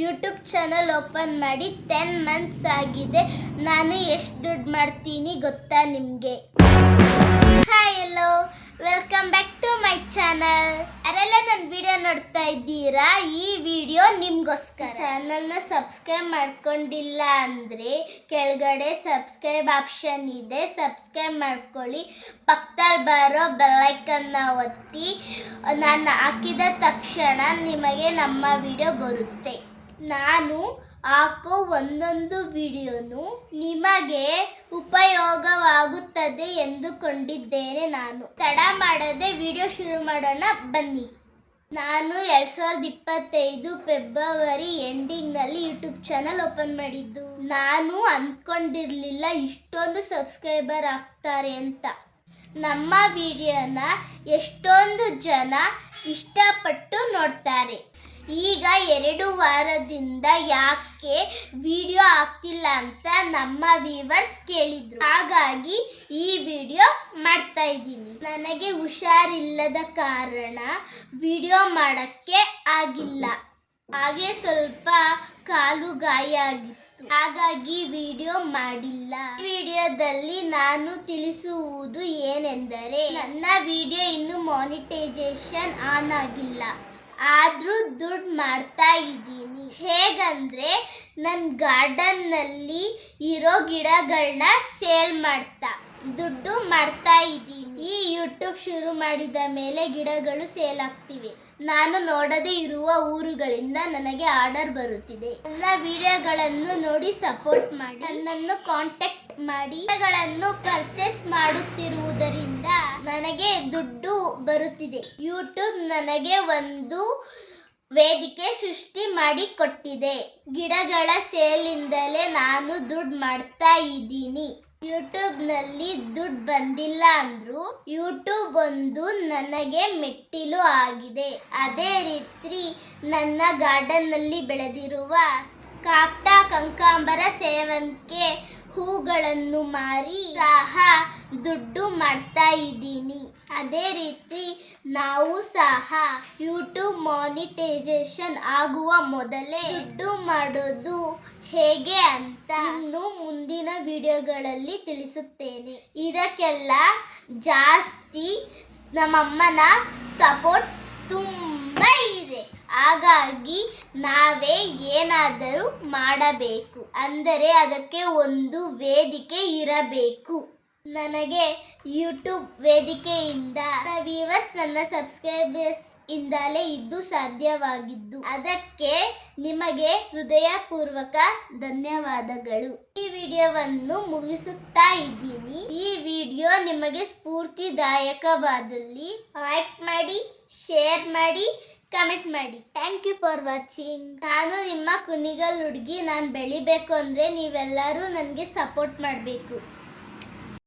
YouTube channel open ಮಾಡಿ 10 months ಆಗಿದೆ. ನಾನು ಎಷ್ಟು ದುಡ್ಡು ಮಾಡ್ತೀನಿ ಗೊತ್ತಾ ನಿಮಗೆ? ಹಾಯ್ ಎಲ್ಲೋ, welcome back to my channel. ಯಾರೆಲ್ಲ ನನ್ನ ವಿಡಿಯೋ ನೋಡ್ತಾ ಇದ್ದೀರಾ, ಈ ವಿಡಿಯೋ ನಿಮಗೋಸ್ಕರ. ಚಾನಲ್ನ ಸಬ್ಸ್ಕ್ರೈಬ್ ಮಾಡ್ಕೊಂಡಿಲ್ಲ ಅಂದರೆ ಕೆಳಗಡೆ ಸಬ್ಸ್ಕ್ರೈಬ್ ಆಪ್ಷನ್ ಇದೆ, ಸಬ್ಸ್ಕ್ರೈಬ್ ಮಾಡ್ಕೊಳ್ಳಿ. ಪಕ್ಕದಲ್ಲಿ ಬರೋ ಬೆಲ್ಲೈಕನ್ನ ಒತ್ತಿ. ನಾನು ಹಾಕಿದ ತಕ್ಷಣ ನಿಮಗೆ ನಮ್ಮ ವಿಡಿಯೋ ಬರುತ್ತೆ. ನಾನು ಹಾಕೋ ಒಂದೊಂದು ವಿಡಿಯೋನು ನಿಮಗೆ ಉಪಯೋಗವಾಗುತ್ತದೆ ಎಂದುಕೊಂಡಿದ್ದೇನೆ. ನಾನು ತಡ ಮಾಡದೆ ವಿಡಿಯೋ ಶುರು ಮಾಡೋಣ ಬನ್ನಿ. ನಾನು 2025 ಫೆಬ್ರವರಿ ಎಂಡಿಂಗ್ನಲ್ಲಿ ಯೂಟ್ಯೂಬ್ ಚಾನಲ್ ಓಪನ್ ಮಾಡಿದ್ದು. ನಾನು ಅಂದ್ಕೊಂಡಿರಲಿಲ್ಲ ಇಷ್ಟೊಂದು ಸಬ್ಸ್ಕ್ರೈಬರ್ ಆಗ್ತಾರೆ ಅಂತ. ನಮ್ಮ ವಿಡಿಯೋನ ಎಷ್ಟೊಂದು ಜನ ಇಷ್ಟಪಟ್ಟು ನೋಡ್ತಾರೆ. ಈಗ 2 ವಾರದಿಂದ ಯಾಕೆ ವಿಡಿಯೋ ಆಗ್ತಿಲ್ಲ ಅಂತ ನಮ್ಮ ವ್ಯೂವರ್ಸ್ ಕೇಳಿದ್ರು. ಹಾಗಾಗಿ ಈ ವಿಡಿಯೋ ಮಾಡ್ತಾ ಇದ್ದೀನಿ. ನನಗೆ ಹುಷಾರಿಲ್ಲದ ಕಾರಣ ವಿಡಿಯೋ ಮಾಡೋಕ್ಕೆ ಆಗಿಲ್ಲ. ಹಾಗೆ ಸ್ವಲ್ಪ ಕಾಲು ಗಾಯ ಆಗಿತ್ತು, ಹಾಗಾಗಿ ವಿಡಿಯೋ ಮಾಡಿಲ್ಲ. ಈ ವಿಡಿಯೋದಲ್ಲಿ ನಾನು ತಿಳಿಸುವುದು ಏನೆಂದರೆ, ನನ್ನ ವಿಡಿಯೋ ಇನ್ನೂ ಮಾನಿಟೈಸೇಷನ್ ಆನ್ ಆಗಿಲ್ಲ, ಆದರೂ ದುಡ್ಡು ಮಾಡ್ತಾ ಇದ್ದೀನಿ. ಹೇಗಂದರೆ, ನನ್ನ ಗಾರ್ಡನ್ನಲ್ಲಿ ಇರೋ ಗಿಡಗಳನ್ನ ಸೇಲ್ ಮಾಡ್ತಾ ದುಡ್ಡು ಮಾಡ್ತಾ ಇದ್ದೀನಿ. ಈ ಯೂಟ್ಯೂಬ್ ಶುರು ಮಾಡಿದ ಮೇಲೆ ಗಿಡಗಳು ಸೇಲ್ ಆಗ್ತಿವೆ. ನಾನು ನೋಡದೇ ಇರುವ ಊರುಗಳಿಂದ ನನಗೆ ಆರ್ಡರ್ ಬರುತ್ತಿದೆ. ನನ್ನ ವಿಡಿಯೋಗಳನ್ನು ನೋಡಿ ಸಪೋರ್ಟ್ ಮಾಡಿ, ನನ್ನನ್ನು ಕಾಂಟ್ಯಾಕ್ಟ್ ಮಾಡಿ. ಗಿಡಗಳನ್ನು ಪರ್ಚೇಸ್ ಮಾಡುತ್ತಿರುವುದರಿಂದ ನನಗೆ ದುಡ್ಡು ಬರುತ್ತಿದೆ. ಯೂಟ್ಯೂಬ್ ನನಗೆ ಒಂದು ವೇದಿಕೆ ಸೃಷ್ಟಿ ಮಾಡಿ ಕೊಟ್ಟಿದೆ. ಗಿಡಗಳ ಸೇಲಿಂದಲೇ ನಾನು ದುಡ್ಡು ಮಾಡ್ತಾ ಇದ್ದೀನಿ. ಯೂಟ್ಯೂಬ್ನಲ್ಲಿ ದುಡ್ಡು ಬಂದಿಲ್ಲ ಅಂದರೂ ಯೂಟ್ಯೂಬ್ ಒಂದು ನನಗೆ ಮೆಟ್ಟಿಲು ಆಗಿದೆ. ಅದೇ ರೀತಿ ನನ್ನ ಗಾರ್ಡನ್ನಲ್ಲಿ ಬೆಳೆದಿರುವ ಕಾಕಡ, ಕನಕಾಂಬರ, ಸೇವಂತಿಗೆ ಹೂಗಳನ್ನು ಮಾರಿ ಸಹ ದುಡ್ಡು ಮಾಡ್ತಾ ಇದ್ದೀನಿ. ಅದೇ ರೀತಿ ನಾವು ಸಹ ಯೂಟ್ಯೂಬ್ ಮಾನಿಟೈಸೇಷನ್ ಆಗುವ ಮೊದಲೇ ದುಡ್ಡು ಮಾಡೋದು ಹೇಗೆ ಅಂತ ಇನ್ನು ಮುಂದಿನ ವಿಡಿಯೋಗಳಲ್ಲಿ ತಿಳಿಸುತ್ತೇನೆ. ಇದಕ್ಕೆಲ್ಲ ಜಾಸ್ತಿ ನಮ್ಮಮ್ಮನ ಸಪೋರ್ಟ್ ತುಂಬ ಇದೆ. ಹಾಗಾಗಿ ನಾವೇ ಏನಾದರೂ ಮಾಡಬೇಕು ಅಂದರೆ ಅದಕ್ಕೆ ಒಂದು ವೇದಿಕೆ ಇರಬೇಕು. ನನಗೆ ಯೂಟ್ಯೂಬ್ ವೇದಿಕೆಯಿಂದ ವ್ಯೂವರ್ಸ್, ನನ್ನ ಸಬ್ಸ್ಕ್ರೈಬರ್ಸ್ ಇಂದಲೇ ಇದು ಸಾಧ್ಯವಾಗಿದ್ದು. ಅದಕ್ಕೆ ನಿಮಗೆ ಹೃದಯಪೂರ್ವಕ ಧನ್ಯವಾದಗಳು. ಈ ವಿಡಿಯೋವನ್ನು ಮುಗಿಸುತ್ತಾ ಇದ್ದೀನಿ. ಈ ವಿಡಿಯೋ ನಿಮಗೆ ಸ್ಫೂರ್ತಿದಾಯಕವಾದಲ್ಲಿ ಲೈಕ್ ಮಾಡಿ, ಶೇರ್ ಮಾಡಿ, ಕಮೆಂಟ್ ಮಾಡಿ. Thank you for watching. ನಾನು ನಿಮ್ಮ ಕುಣಿಗಲ್ ಹುಡುಗಿ. ನಾನು ಬೆಳಿಬೇಕು ಅಂದರೆ ನೀವೆಲ್ಲರೂ ನನಗೆ ಸಪೋರ್ಟ್ ಮಾಡಬೇಕು.